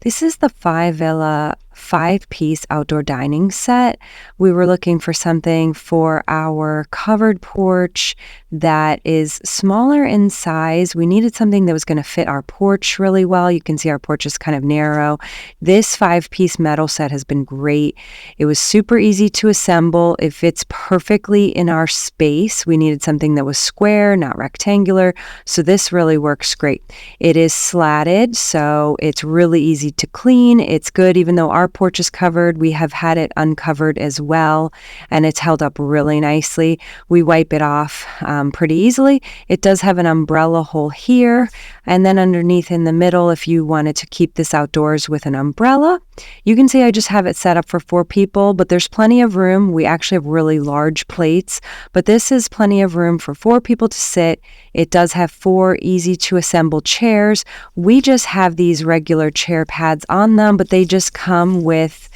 This is the PHI Villa 5-piece outdoor dining set. We were looking for something for our covered porch that is smaller in size. We needed something that was going to fit our porch really well. You can see our porch is kind of narrow. This 5-piece metal set has been great. It was super easy to assemble. It fits perfectly in our space. We needed something that was square, not rectangular, so this really works great. It is slatted, so it's really easy to clean. It's good even though our porch is covered. We have had it uncovered as well, and it's held up really nicely. We wipe it off pretty easily. It does have an umbrella hole here, and then underneath in the middle, if you wanted to keep this outdoors with an umbrella, you can see I just have it set up for 4 people, but there's plenty of room. We actually have really large plates, but this is plenty of room for 4 people to sit. It does have 4 easy to assemble chairs. We just have these regular chair pads on them, but they just come with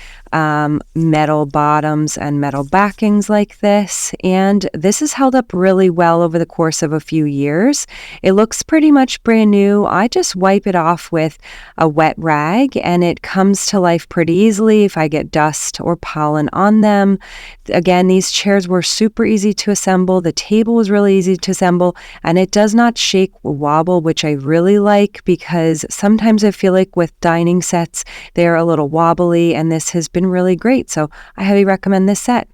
metal bottoms and metal backings like this, and this has held up really well over the course of a few years. It looks pretty much brand new. I just wipe it off with a wet rag and it comes to life pretty easily if I get dust or pollen on them. Again, these chairs were super easy to assemble. The table was really easy to assemble, and it does not shake or wobble, which I really like because sometimes I feel like with dining sets they're a little wobbly, and this has been really great. So I highly recommend this set.